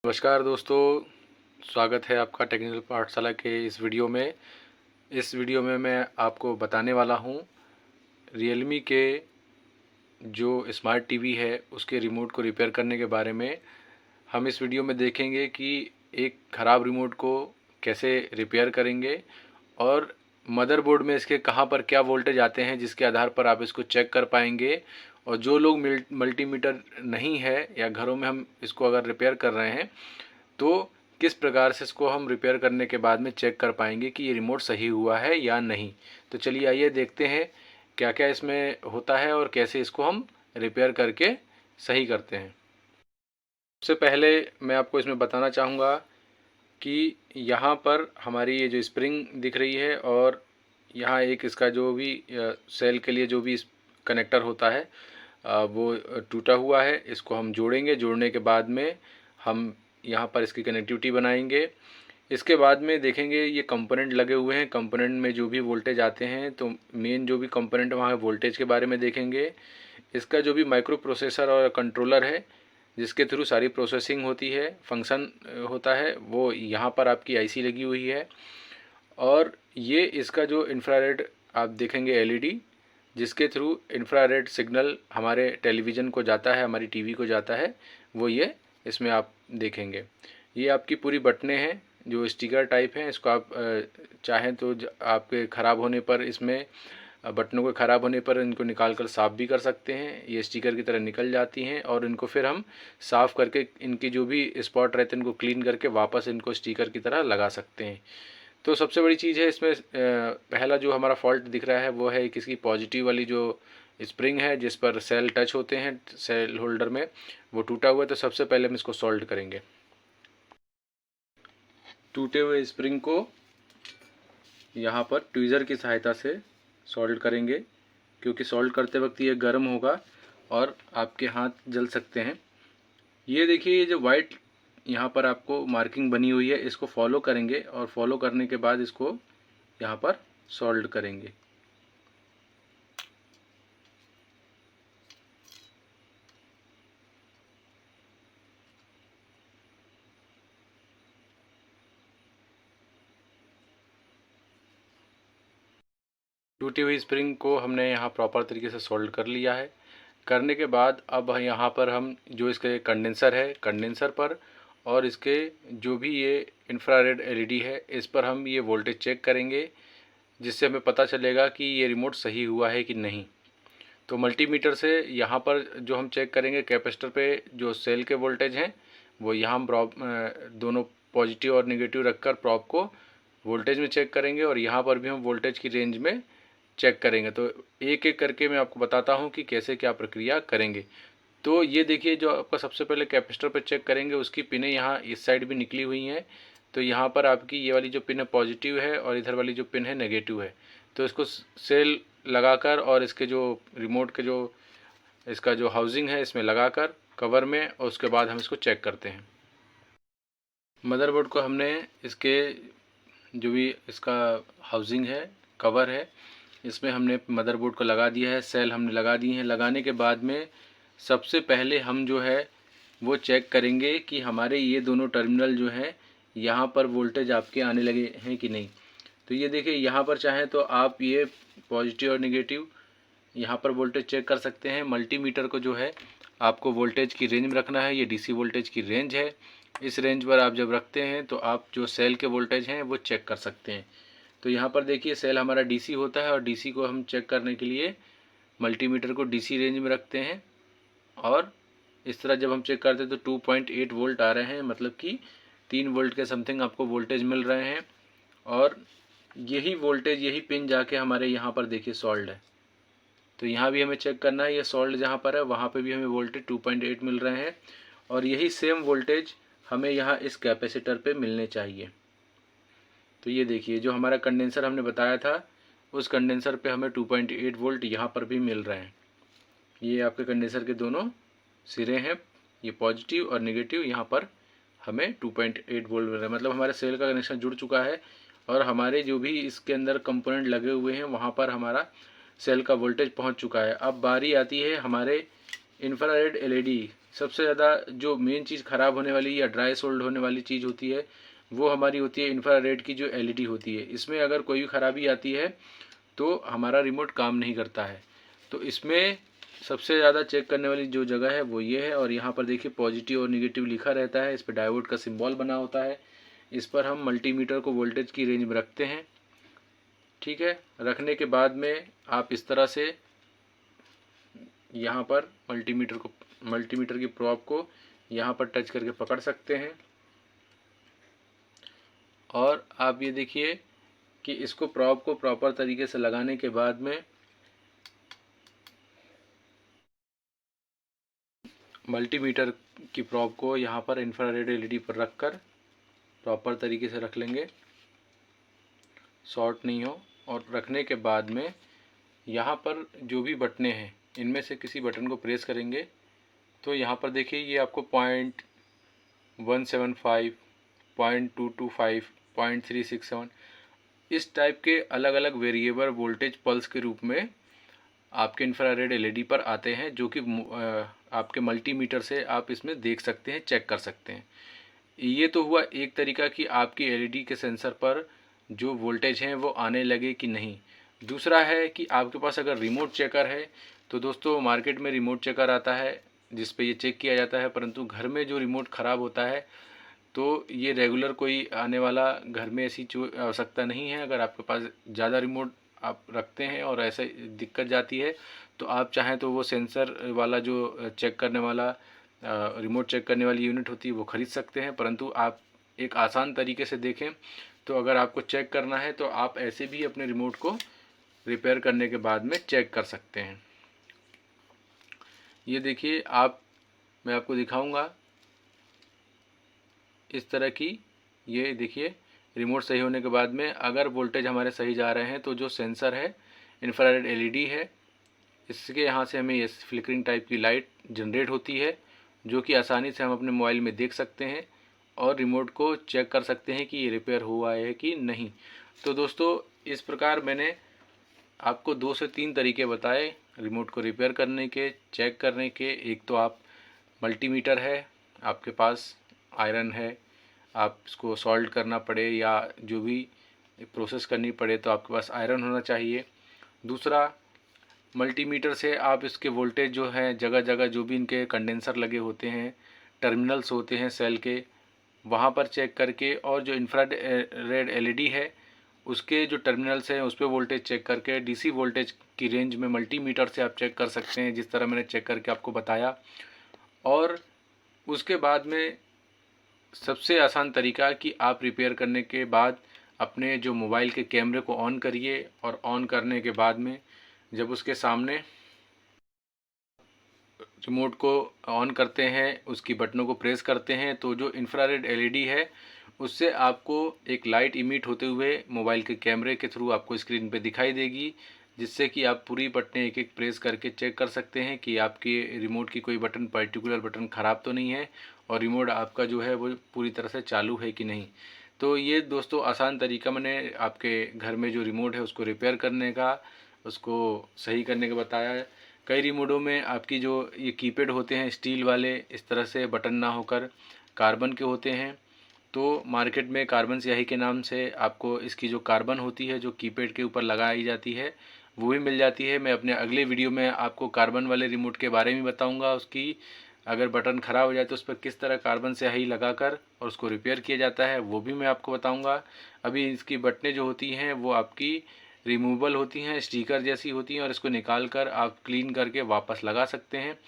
नमस्कार दोस्तों, स्वागत है आपका टेक्निकल पाठशाला के इस वीडियो में। इस वीडियो में मैं आपको बताने वाला हूँ रियलमी के जो स्मार्ट टीवी है उसके रिमोट को रिपेयर करने के बारे में। हम इस वीडियो में देखेंगे कि एक ख़राब रिमोट को कैसे रिपेयर करेंगे और मदरबोर्ड में इसके कहाँ पर क्या वोल्टेज आते हैं जिसके आधार पर आप इसको चेक कर पाएंगे। और जो लोग मल्टीमीटर नहीं है या घरों में हम इसको अगर रिपेयर कर रहे हैं तो किस प्रकार से इसको हम रिपेयर करने के बाद में चेक कर पाएंगे कि ये रिमोट सही हुआ है या नहीं। तो चलिए आइए देखते हैं क्या क्या इसमें होता है और कैसे इसको हम रिपेयर करके सही करते हैं। सबसे पहले मैं आपको इसमें बताना चाहूँगा कि यहाँ पर हमारी ये जो स्प्रिंग दिख रही है और यहाँ एक इसका जो भी सेल के लिए जो भी कनेक्टर होता है वो टूटा हुआ है। इसको हम जोड़ेंगे। जोड़ने के बाद में हम यहाँ पर इसकी कनेक्टिविटी बनाएंगे। इसके बाद में देखेंगे ये कंपोनेंट लगे हुए हैं। कंपोनेंट में जो भी वोल्टेज आते हैं तो मेन जो भी कंपोनेंट वहाँ वोल्टेज के बारे में देखेंगे। इसका जो भी माइक्रो प्रोसेसर और कंट्रोलर है जिसके थ्रू सारी प्रोसेसिंग होती है, फंक्शन होता है, वो यहाँ पर आपकी आईसी लगी हुई है। और ये इसका जो इंफ्रारेड आप देखेंगे एलईडी जिसके थ्रू इंफ्रारेड सिग्नल हमारे टेलीविज़न को जाता है, हमारी टीवी को जाता है, वो ये इसमें आप देखेंगे। ये आपकी पूरी बटनें हैं जो स्टिकर टाइप हैं। इसको आप चाहें तो आपके ख़राब होने पर इसमें बटनों के ख़राब होने पर इनको निकाल कर साफ़ भी कर सकते हैं। ये स्टिकर की तरह निकल जाती हैं और इनको फिर हम साफ़ करके इनकी जो भी स्पॉट रहते हैं इनको क्लीन करके वापस इनको स्टिकर की तरह लगा सकते हैं। तो सबसे बड़ी चीज़ है इसमें पहला जो हमारा फॉल्ट दिख रहा है वो है किसी पॉजिटिव वाली जो स्प्रिंग है जिस पर सेल टच होते हैं सेल होल्डर में, वो टूटा हुआ है। तो सबसे पहले हम इसको सॉल्व करेंगे। टूटे हुए स्प्रिंग को यहाँ पर ट्वीज़र की सहायता से सॉल्व करेंगे क्योंकि सॉल्व करते वक्त ये गर्म होगा और आपके हाथ जल सकते हैं। ये देखिए ये जो वाइट यहाँ पर आपको मार्किंग बनी हुई है इसको फॉलो करेंगे और फॉलो करने के बाद इसको यहाँ पर सॉल्व करेंगे। टूटी हुई स्प्रिंग को हमने यहाँ प्रॉपर तरीके से सोल्ड कर लिया है। करने के बाद अब यहाँ पर हम जो इसके कंडेंसर है कंडेंसर पर और इसके जो भी ये इंफ्रारेड एलईडी है इस पर हम ये वोल्टेज चेक करेंगे जिससे हमें पता चलेगा कि ये रिमोट सही हुआ है कि नहीं। तो मल्टीमीटर से यहाँ पर जो हम चेक करेंगे कैपेसिटर पे जो सेल के वोल्टेज हैं वो यहाँ हम दोनों पॉजिटिव और नेगेटिव रखकर प्रॉप को वोल्टेज में चेक करेंगे और यहाँ पर भी हम वोल्टेज की रेंज में चेक करेंगे। तो एक एक करके मैं आपको बताता हूँ कि कैसे क्या प्रक्रिया करेंगे। तो ये देखिए जो आपका सबसे पहले कैपेसिटर पर चेक करेंगे उसकी पिनें यहाँ इस साइड भी निकली हुई हैं। तो यहाँ पर आपकी ये वाली जो पिन है पॉजिटिव है और इधर वाली जो पिन है नेगेटिव है। तो इसको सेल लगाकर और इसके जो रिमोट के जो इसका जो हाउसिंग है इसमें लगाकर कवर में और उसके बाद हम इसको चेक करते हैं। मदरबोर्ड को हमने इसके जो भी इसका हाउसिंग है कवर है इसमें हमने मदरबोर्ड को लगा दिया है, सेल हमने लगा दिए हैं। लगाने के बाद में सबसे पहले हम जो है वो चेक करेंगे कि हमारे ये दोनों टर्मिनल जो हैं यहाँ पर वोल्टेज आपके आने लगे हैं कि नहीं। तो ये देखिए यहाँ पर चाहें तो आप ये पॉजिटिव और नेगेटिव यहाँ पर वोल्टेज चेक कर सकते हैं। मल्टीमीटर को जो है आपको वोल्टेज की रेंज में रखना है। ये डीसी वोल्टेज की रेंज है। इस रेंज पर आप जब रखते हैं तो आप जो सेल के वोल्टेज हैं वो चेक कर सकते हैं। तो यहाँ पर देखिए सेल हमारा डीसी होता है और डीसी को हम चेक करने के लिए मल्टीमीटर को डीसी रेंज में रखते हैं और इस तरह जब हम चेक करते हैं तो 2.8 वोल्ट आ रहे हैं, मतलब कि 3 वोल्ट के समथिंग आपको वोल्टेज मिल रहे हैं। और यही वोल्टेज यही पिन जाके हमारे यहाँ पर देखिए सॉल्ड है। तो यहाँ भी हमें चेक करना है ये सॉल्ड जहाँ पर है वहाँ पे भी हमें वोल्टेज 2.8 मिल रहे हैं और यही सेम वोल्टेज हमें यहाँ इस कैपेसिटर पे मिलने चाहिए। तो ये देखिए जो हमारा कंडेंसर हमने बताया था उस कंडेंसर पे हमें 2.8 वोल्ट यहाँ पर भी मिल रहे हैं। ये आपके कंडेंसर के दोनों सिरे हैं, ये पॉजिटिव और नेगेटिव, यहाँ पर हमें 2.8 वोल्ट मिल रहा है। मतलब हमारे सेल का कनेक्शन जुड़ चुका है और हमारे जो भी इसके अंदर कंपोनेंट लगे हुए हैं वहाँ पर हमारा सेल का वोल्टेज पहुँच चुका है। अब बारी आती है हमारे इंफ्रारेड एलईडी सबसे ज़्यादा जो मेन चीज़ ख़राब होने वाली या ड्राई सोल्ड होने वाली चीज़ होती है वो हमारी होती है इंफ्रारेड की जो एलईडी होती है। इसमें अगर कोई भी ख़राबी आती है तो हमारा रिमोट काम नहीं करता है। तो इसमें सबसे ज़्यादा चेक करने वाली जो जगह है वो ये है, और यहाँ पर देखिए पॉजिटिव और निगेटिव लिखा रहता है, इस पर डायोड का सिंबल बना होता है। इस पर हम मल्टीमीटर को वोल्टेज की रेंज में रखते हैं। ठीक है, रखने के बाद में आप इस तरह से यहाँ पर मल्टीमीटर की प्रोब को यहाँ पर टच करके पकड़ सकते हैं। और आप ये देखिए कि इसको प्रोब को प्रॉपर तरीके से लगाने के बाद में मल्टीमीटर की प्रोब को यहाँ पर इंफ्रारेड एलईडी पर रखकर प्रॉपर तरीके से रख लेंगे, शॉर्ट नहीं हो। और रखने के बाद में यहाँ पर जो भी बटने हैं इनमें से किसी बटन को प्रेस करेंगे तो यहाँ पर देखिए ये आपको 0.175, 0.225, 0.367 इस टाइप के अलग अलग वेरिएबल वोल्टेज पल्स के रूप में आपके इंफ्रारेड एलईडी पर आते हैं, जो कि आपके मल्टीमीटर से आप इसमें देख सकते हैं, चेक कर सकते हैं। ये तो हुआ एक तरीका कि आपकी एलईडी के सेंसर पर जो वोल्टेज हैं वो आने लगे कि नहीं। दूसरा है कि आपके पास अगर रिमोट चेकर है तो दोस्तों मार्केट में रिमोट चेकर आता है जिस पे ये चेक किया जाता है, परंतु घर में जो रिमोट ख़राब होता है तो ये रेगुलर कोई आने वाला घर में ऐसी आवश्यकता नहीं है। अगर आपके पास ज़्यादा रिमोट आप रखते हैं और ऐसे दिक्कत जाती है तो आप चाहें तो वो सेंसर वाला जो चेक करने वाला रिमोट चेक करने वाली यूनिट होती है वो ख़रीद सकते हैं। परंतु आप एक आसान तरीके से देखें तो अगर आपको चेक करना है तो आप ऐसे भी अपने रिमोट को रिपेयर करने के बाद में चेक कर सकते हैं। ये देखिए मैं आपको दिखाऊंगा इस तरह की। ये देखिए रिमोट सही होने के बाद में अगर वोल्टेज हमारे सही जा रहे हैं तो जो सेंसर है इंफ्रारेड एलईडी है इसके यहाँ से हमें ये फ्लिकरिंग टाइप की लाइट जनरेट होती है, जो कि आसानी से हम अपने मोबाइल में देख सकते हैं और रिमोट को चेक कर सकते हैं कि ये रिपेयर हुआ है कि नहीं। तो दोस्तों इस प्रकार मैंने आपको 2 से 3 तरीके बताए रिमोट को रिपेयर करने के, चेक करने के। एक तो आप मल्टीमीटर है, आपके पास आयरन है, आप इसको सॉल्ट करना पड़े या जो भी प्रोसेस करनी पड़े तो आपके पास आयरन होना चाहिए। दूसरा, मल्टीमीटर से आप इसके वोल्टेज जो है जगह जगह जो भी इनके कंडेंसर लगे होते हैं, टर्मिनल्स होते हैं सेल के, वहाँ पर चेक करके, और जो इंफ्रारेड एलईडी है उसके जो टर्मिनल्स हैं उस पर वोल्टेज चेक करके डीसी वोल्टेज की रेंज में मल्टीमीटर से आप चेक कर सकते हैं, जिस तरह मैंने चेक करके आपको बताया। और उसके बाद में सबसे आसान तरीका कि आप रिपेयर करने के बाद अपने जो मोबाइल के कैमरे को ऑन करिए, और ऑन करने के बाद में जब उसके सामने रिमोट को ऑन करते हैं, उसकी बटनों को प्रेस करते हैं, तो जो इंफ्रारेड एलईडी है उससे आपको एक लाइट इमिट होते हुए मोबाइल के कैमरे के थ्रू आपको स्क्रीन पे दिखाई देगी, जिससे कि आप पूरी बटनें एक एक प्रेस करके चेक कर सकते हैं कि आपके रिमोट की कोई बटन पर्टिकुलर बटन ख़राब तो नहीं है और रिमोट आपका जो है वो पूरी तरह से चालू है कि नहीं। तो ये दोस्तों आसान तरीका मैंने आपके घर में जो रिमोट है उसको रिपेयर करने का, उसको सही करने का बताया है। कई रिमोटों में आपकी जो ये कीपैड होते हैं स्टील वाले, इस तरह से बटन ना होकर कार्बन के होते हैं। तो मार्केट में कार्बन स्याही के नाम से आपको इसकी जो कार्बन होती है जो कीपैड के ऊपर लगाई जाती है वो भी मिल जाती है। मैं अपने अगले वीडियो में आपको कार्बन वाले रिमोट के बारे में बताऊंगा, उसकी अगर बटन ख़राब हो जाए तो उस पर किस तरह कार्बन स्याही लगाकर और उसको रिपेयर किया जाता है वो भी मैं आपको बताऊंगा। अभी इसकी बटनें जो होती हैं वो आपकी रिमूवेबल होती हैं, स्टिकर जैसी होती हैं, और इसको निकाल कर आप क्लीन करके वापस लगा सकते हैं।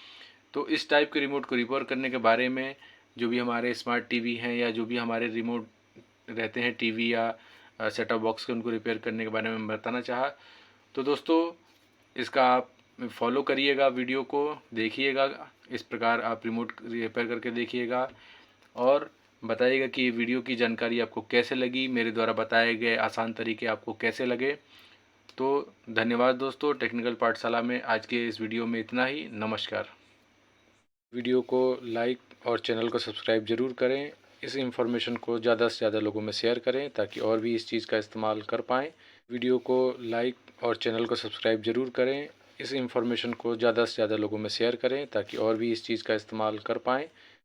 तो इस टाइप के रिमोट को रिपेयर करने के बारे में जो भी हमारे स्मार्ट टीवी हैं या जो भी हमारे रिमोट रहते हैं टीवी या सेटअप बॉक्स के, उनको रिपेयर करने के बारे में बताना चाहा। तो दोस्तों इसका आप फॉलो करिएगा, वीडियो को देखिएगा, इस प्रकार आप रिमोट रिपेयर करके देखिएगा और बताइएगा कि ये वीडियो की जानकारी आपको कैसे लगी, मेरे द्वारा बताए गए आसान तरीके आपको कैसे लगे। तो धन्यवाद दोस्तों, टेक्निकल पाठशाला में आज के इस वीडियो में इतना ही। नमस्कार। वीडियो को लाइक और चैनल को सब्सक्राइब ज़रूर करें। इस इन्फॉर्मेशन को ज़्यादा से ज़्यादा लोगों में शेयर करें ताकि और भी इस चीज़ का इस्तेमाल कर पाएँ। वीडियो को लाइक और चैनल को सब्सक्राइब ज़रूर करें। इस इंफॉर्मेशन को ज़्यादा से ज़्यादा लोगों में शेयर करें ताकि और भी इस चीज़ का इस्तेमाल कर पाएँ।